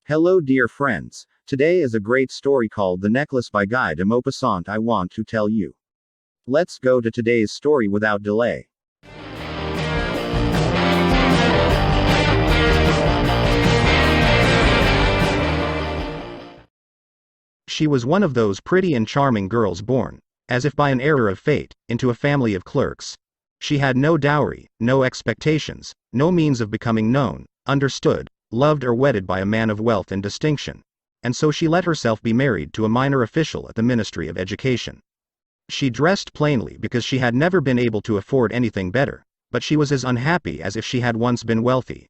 Hello, dear friends. Today is a great story called The Necklace by Guy de Maupassant I want to tell you. Let's go to today's story without delay. She was one of those pretty and charming girls born, as if by an error of fate, into a family of clerks. She had no dowry, no expectations, no means of becoming known, understood, loved or wedded by a man of wealth and distinction, and so she let herself be married to a minor official at the Ministry of Education. She dressed plainly because she had never been able to afford anything better, but she was as unhappy as if she had once been wealthy.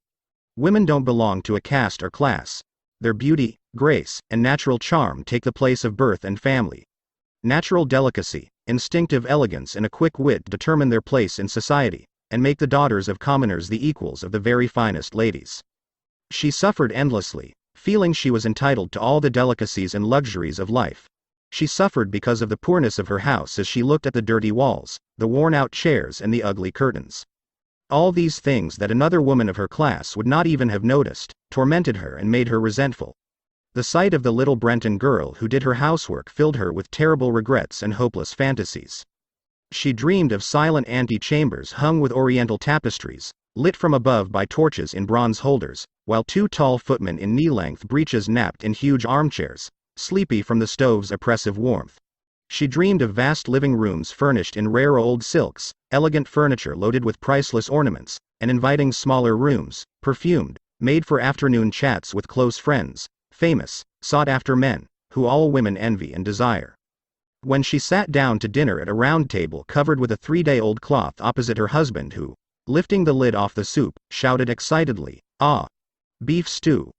Women don't belong to a caste or class. Their beauty, grace, and natural charm take the place of birth and family. Natural delicacy, instinctive elegance and a quick wit determine their place in society, and make the daughters of commoners the equals of the very finest ladies. She suffered endlessly, feeling she was entitled to all the delicacies and luxuries of life. She suffered because of the poorness of her house as she looked at the dirty walls, the worn-out chairs and the ugly curtains. All these things that another woman of her class would not even have noticed, tormented her and made her resentful. The sight of the little Brenton girl who did her housework filled her with terrible regrets and hopeless fantasies. She dreamed of silent ante-chambers hung with oriental tapestries, lit from above by torches in bronze holders, while two tall footmen in knee-length breeches napped in huge armchairs, sleepy from the stove's oppressive warmth. She dreamed of vast living rooms furnished in rare old silks, elegant furniture loaded with priceless ornaments, and inviting smaller rooms, perfumed, made for afternoon chats with close friends, famous, sought-after men, who all women envy and desire. When she sat down to dinner at a round table covered with a 3-day-old cloth opposite her husband who, lifting the lid off the soup, shouted excitedly, "Ah! Beef stew!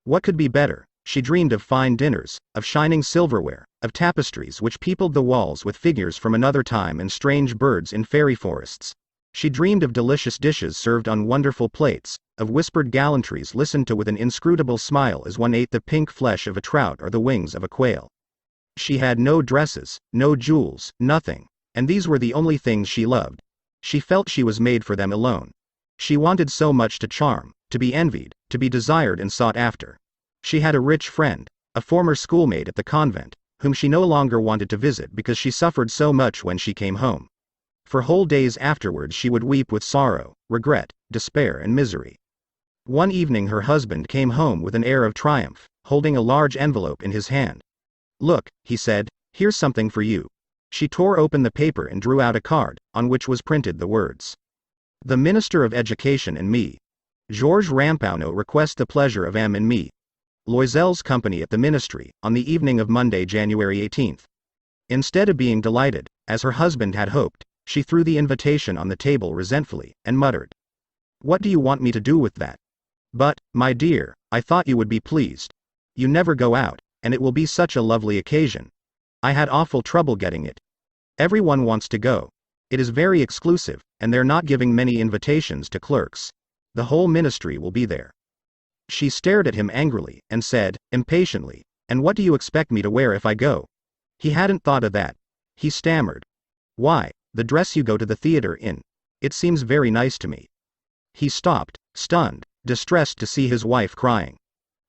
What could be better?" She dreamed of fine dinners, of shining silverware, of tapestries which peopled the walls with figures from another time and strange birds in fairy forests. She dreamed of delicious dishes served on wonderful plates, of whispered gallantries listened to with an inscrutable smile as one ate the pink flesh of a trout or the wings of a quail. She had no dresses, no jewels, nothing, and these were the only things she loved. She felt she was made for them alone. She wanted so much to charm, to be envied, to be desired and sought after. She had a rich friend, a former schoolmate at the convent, whom she no longer wanted to visit because she suffered so much when she came home. For whole days afterwards she would weep with sorrow, regret, despair and misery. One evening her husband came home with an air of triumph, holding a large envelope in his hand. "Look," he said, "here's something for you." She tore open the paper and drew out a card, on which was printed the words: "The Minister of Education and me. Georges Ramponneau requests the pleasure of M. and me. Loisel's company at the Ministry, on the evening of Monday, January 18th. Instead of being delighted, as her husband had hoped, she threw the invitation on the table resentfully, and muttered, "What do you want me to do with that? But, my dear, I thought you would be pleased. You never go out, and it will be such a lovely occasion. I had awful trouble getting it. Everyone wants to go. It is very exclusive, and they're not giving many invitations to clerks. The whole ministry will be there." She stared at him angrily, and said, impatiently, "And what do you expect me to wear if I go?" He hadn't thought of that. He stammered, "Why, the dress you go to the theater in. It seems very nice to me." He stopped, stunned, distressed to see his wife crying.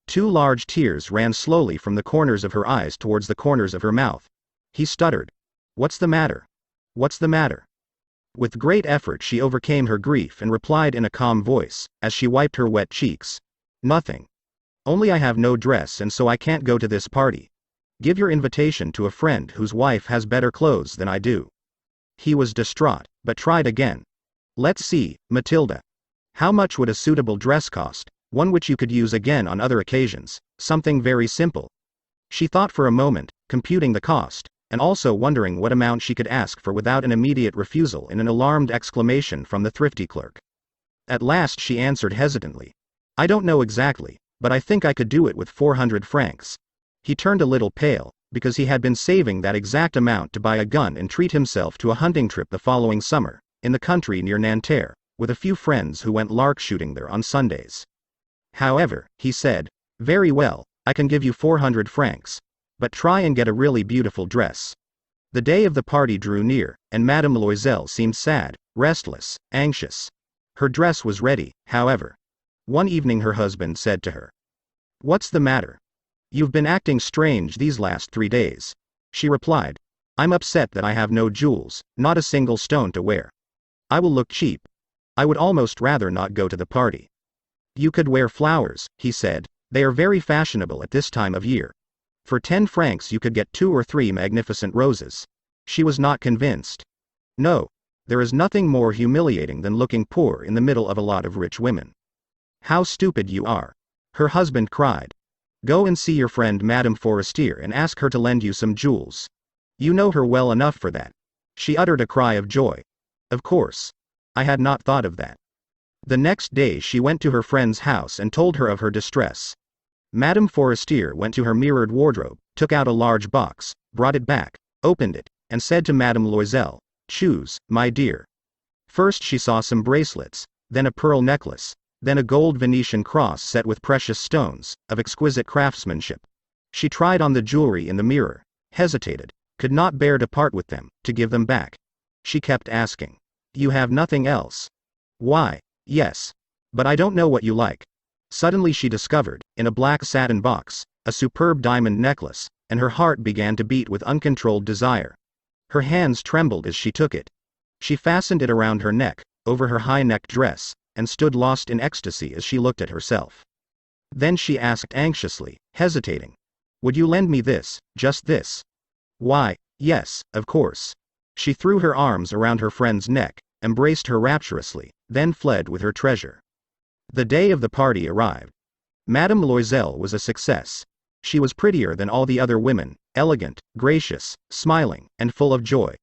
2 large tears ran slowly from the corners of her eyes towards the corners of her mouth. He stuttered, "What's the matter? What's the matter?" With great effort she overcame her grief and replied in a calm voice, as she wiped her wet cheeks, "Nothing. Only I have no dress and so I can't go to this party. Give your invitation to a friend whose wife has better clothes than I do." He was distraught, but tried again. "Let's see, Matilda. How much would a suitable dress cost, one which you could use again on other occasions, something very simple?" She thought for a moment, computing the cost, and also wondering what amount she could ask for without an immediate refusal and an alarmed exclamation from the thrifty clerk. At last she answered hesitantly, "I don't know exactly, but I think I could do it with 400 francs. He turned a little pale, because he had been saving that exact amount to buy a gun and treat himself to a hunting trip the following summer, in the country near Nanterre, with a few friends who went lark shooting there on Sundays. "However," he said, "very well, I can give you 400 francs. But try and get a really beautiful dress." The day of the party drew near, and Madame Loisel seemed sad, restless, anxious. Her dress was ready, however. One evening her husband said to her, What's the matter? You've been acting strange these last 3 days. She replied. I'm upset that I have no jewels, not a single stone to wear. I will look cheap. I would almost rather not go to the party. You could wear flowers, he said. They are very fashionable at this time of year. For 10 francs you could get 2 or 3 magnificent roses. She was not convinced. No. There is nothing more humiliating than looking poor in the middle of a lot of rich women. How stupid you are. Her husband cried. Go and see your friend Madame Forestier and ask her to lend you some jewels. You know her well enough for that. She uttered a cry of joy. Of course. I had not thought of that. The next day she went to her friend's house and told her of her distress. Madame Forestier went to her mirrored wardrobe, took out a large box, brought it back, opened it, and said to Madame Loisel, choose, my dear. First she saw some bracelets, then a pearl necklace, then a gold Venetian cross set with precious stones, of exquisite craftsmanship. She tried on the jewelry in the mirror, hesitated, could not bear to part with them, to give them back. She kept asking. You have nothing else? Why, yes. But I don't know what you like. Suddenly she discovered, in a black satin box, a superb diamond necklace, and her heart began to beat with uncontrolled desire. Her hands trembled as she took it. She fastened it around her neck, over her high-necked dress, and stood lost in ecstasy as she looked at herself. Then she asked anxiously, hesitating. Would you lend me this, just this? Why, yes, of course. She threw her arms around her friend's neck, embraced her rapturously, then fled with her treasure. The day of the party arrived. Madame Loisel was a success. She was prettier than all the other women, elegant, gracious, smiling, and full of joy.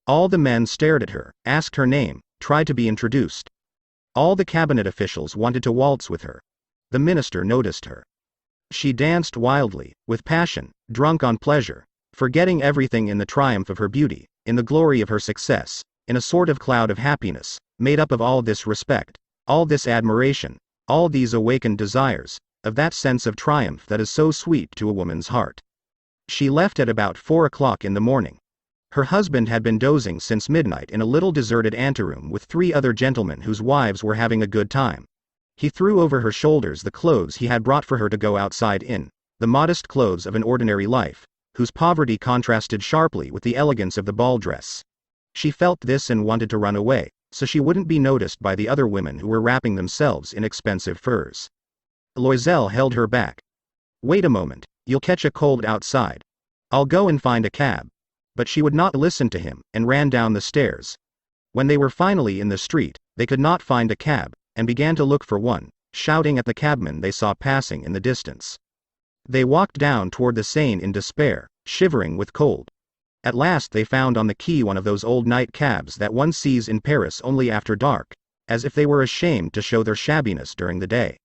All the men stared at her, asked her name, tried to be introduced. All the cabinet officials wanted to waltz with her. The minister noticed her. She danced wildly, with passion, drunk on pleasure, forgetting everything in the triumph of her beauty, in the glory of her success, in a sort of cloud of happiness, made up of all this respect, all this admiration, all these awakened desires, of that sense of triumph that is so sweet to a woman's heart. She left at about 4 o'clock in the morning. Her husband had been dozing since midnight in a little deserted anteroom with 3 other gentlemen whose wives were having a good time. He threw over her shoulders the clothes he had brought for her to go outside in, the modest clothes of an ordinary life, whose poverty contrasted sharply with the elegance of the ball dress. She felt this and wanted to run away, so she wouldn't be noticed by the other women who were wrapping themselves in expensive furs. Loisel held her back. Wait a moment, you'll catch a cold outside. I'll go and find a cab. But she would not listen to him, and ran down the stairs. When they were finally in the street, they could not find a cab, and began to look for one, shouting at the cabman they saw passing in the distance. They walked down toward the Seine in despair, shivering with cold. At last they found on the quay one of those old night cabs that one sees in Paris only after dark, as if they were ashamed to show their shabbiness during the day.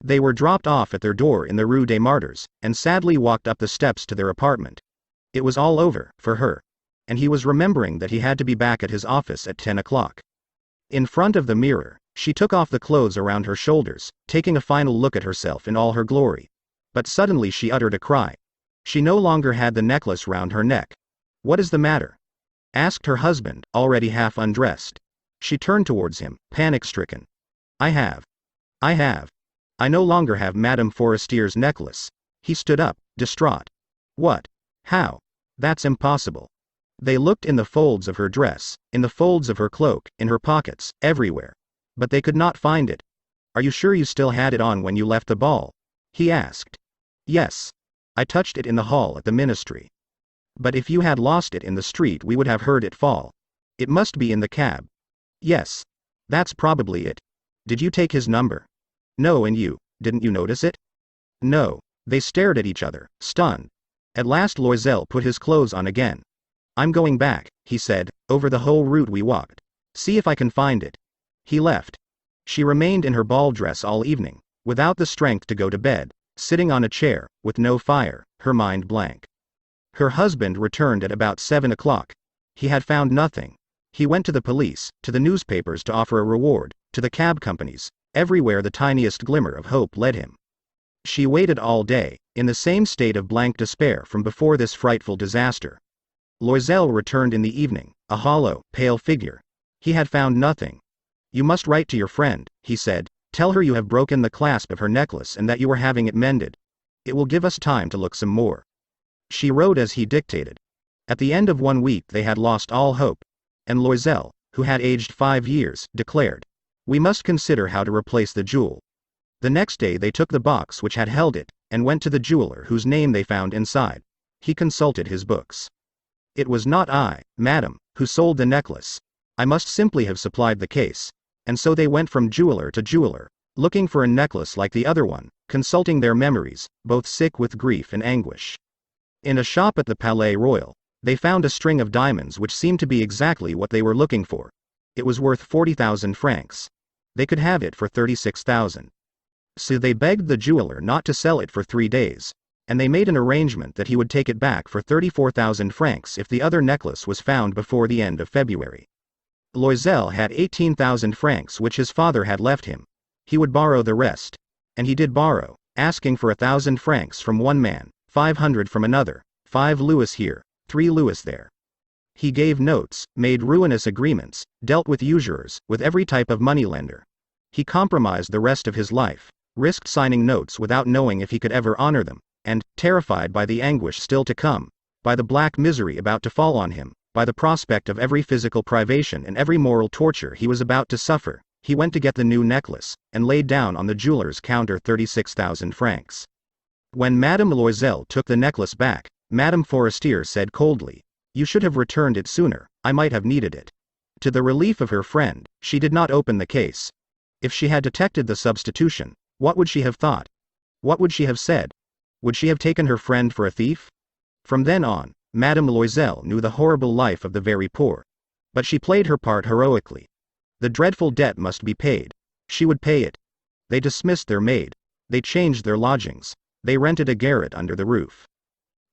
They were dropped off at their door in the Rue des Martyrs, and sadly walked up the steps to their apartment. It was all over, for her. And he was remembering that he had to be back at his office at 10 o'clock. In front of the mirror, she took off the clothes around her shoulders, taking a final look at herself in all her glory. But suddenly she uttered a cry. She no longer had the necklace round her neck. What is the matter? Asked her husband, already half undressed. She turned towards him, panic-stricken. I no longer have Madame Forestier's necklace. He stood up, distraught. What? How? That's impossible. They looked in the folds of her dress, in the folds of her cloak, in her pockets, everywhere. But they could not find it. Are you sure you still had it on when you left the ball? He asked. Yes. I touched it in the hall at the ministry. But if you had lost it in the street we would have heard it fall. It must be in the cab. Yes. That's probably it. Did you take his number? No, and you, didn't you notice it? No. They stared at each other, stunned. At last Loisel put his clothes on again. I'm going back, he said, over the whole route we walked. See if I can find it. He left. She remained in her ball dress all evening, without the strength to go to bed, sitting on a chair, with no fire, her mind blank. Her husband returned at about 7 o'clock. He had found nothing. He went to the police, to the newspapers to offer a reward, to the cab companies, everywhere the tiniest glimmer of hope led him. She waited all day, in the same state of blank despair from before this frightful disaster. Loisel returned in the evening, a hollow, pale figure. He had found nothing. You must write to your friend, he said, Tell her you have broken the clasp of her necklace and that you are having it mended. It will give us time to look some more." She wrote as he dictated. At the end of 1 week they had lost all hope, and Loisel, who had aged 5 years, declared, "We must consider how to replace the jewel." The next day they took the box which had held it, and went to the jeweler whose name they found inside. He consulted his books. "It was not I, madam, who sold the necklace. I must simply have supplied the case." And so they went from jeweler to jeweler, looking for a necklace like the other one, consulting their memories, both sick with grief and anguish. In a shop at the Palais Royal, they found a string of diamonds which seemed to be exactly what they were looking for. It was worth 40,000 francs. They could have it for 36,000. So they begged the jeweler not to sell it for 3 days, and they made an arrangement that he would take it back for 34,000 francs if the other necklace was found before the end of February. Loisel had 18,000 francs which his father had left him. He would borrow the rest. And he did borrow, asking for 1,000 francs from one man, 500 from another, 5 louis here, 3 louis there. He gave notes, made ruinous agreements, dealt with usurers, with every type of moneylender. He compromised the rest of his life, risked signing notes without knowing if he could ever honor them, and, terrified by the anguish still to come, by the black misery about to fall on him, by the prospect of every physical privation and every moral torture he was about to suffer, he went to get the new necklace, and laid down on the jeweler's counter 36,000 francs. When Madame Loisel took the necklace back, Madame Forestier said coldly, "You should have returned it sooner, I might have needed it." To the relief of her friend, she did not open the case. If she had detected the substitution, what would she have thought? What would she have said? Would she have taken her friend for a thief? From then on, Madame Loisel knew the horrible life of the very poor. But she played her part heroically. The dreadful debt must be paid. She would pay it. They dismissed their maid. They changed their lodgings. They rented a garret under the roof.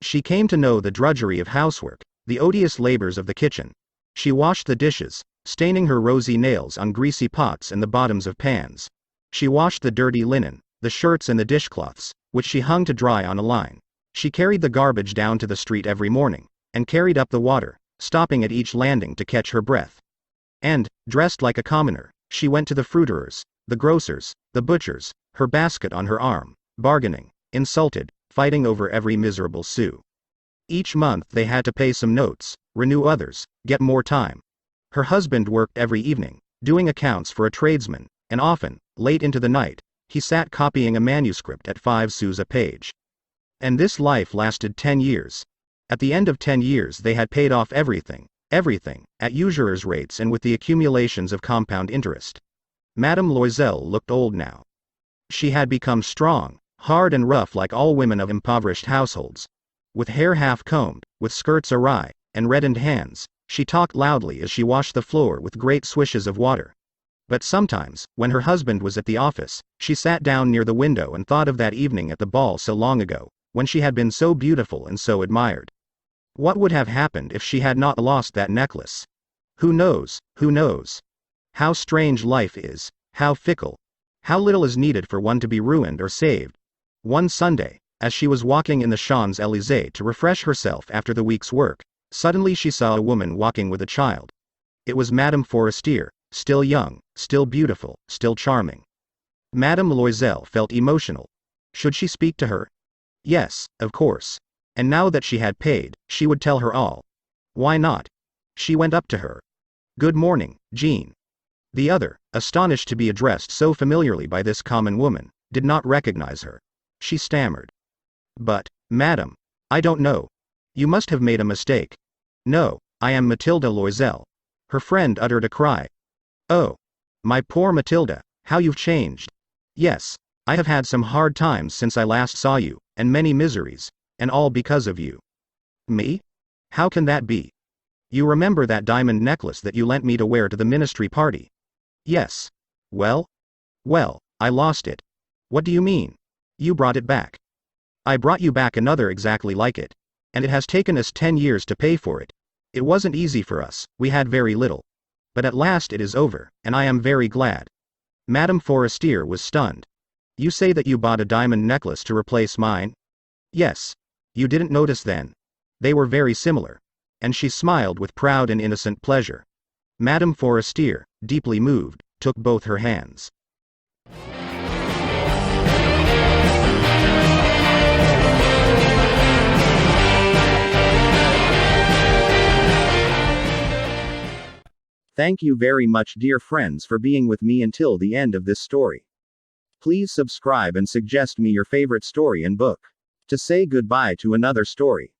She came to know the drudgery of housework, the odious labors of the kitchen. She washed the dishes, staining her rosy nails on greasy pots and the bottoms of pans. She washed the dirty linen, the shirts and the dishcloths, which she hung to dry on a line. She carried the garbage down to the street every morning, and carried up the water, stopping at each landing to catch her breath. And, dressed like a commoner, she went to the fruiterers, the grocers, the butchers, her basket on her arm, bargaining, insulted, fighting over every miserable sou. Each month they had to pay some notes, renew others, get more time. Her husband worked every evening, doing accounts for a tradesman, and often, late into the night, he sat copying a manuscript at 5 sous a page. And this life lasted 10 years. At the end of 10 years they had paid off everything, at usurers' rates and with the accumulations of compound interest. Madame Loisel looked old now. She had become strong, hard and rough like all women of impoverished households. With hair half-combed, with skirts awry, and reddened hands, she talked loudly as she washed the floor with great swishes of water. But sometimes, when her husband was at the office, she sat down near the window and thought of that evening at the ball so long ago, when she had been so beautiful and so admired. What would have happened if she had not lost that necklace? Who knows, who knows? How strange life is, how fickle. How little is needed for one to be ruined or saved. One Sunday, as she was walking in the Champs-Élysées to refresh herself after the week's work, suddenly she saw a woman walking with a child. It was Madame Forestier, still young, still beautiful, still charming. Madame Loisel felt emotional. Should she speak to her? Yes, of course. And now that she had paid, she would tell her all. Why not? She went up to her. "Good morning, Jean." The other, astonished to be addressed so familiarly by this common woman, did not recognize her. She stammered. "But, madam, I don't know. You must have made a mistake." "No, I am Mathilde Loisel." Her friend uttered a cry. "Oh, my poor Mathilde, how you've changed." "Yes, I have had some hard times since I last saw you, and many miseries, and all because of you." "Me? How can that be? You remember that diamond necklace that you lent me to wear to the ministry party?" "Yes. Well? Well, I lost it." "What do you mean?" "You brought it back." "I brought you back another exactly like it. And it has taken us 10 years to pay for it. It wasn't easy for us, we had very little. But at last it is over, and I am very glad." Madame Forestier was stunned. "You say that you bought a diamond necklace to replace mine?" "Yes. You didn't notice then. They were very similar." And she smiled with proud and innocent pleasure. Madame Forestier, deeply moved, took both her hands. Thank you very much, dear friends, for being with me until the end of this story. Please subscribe and suggest me your favorite story and book. To say goodbye to another story.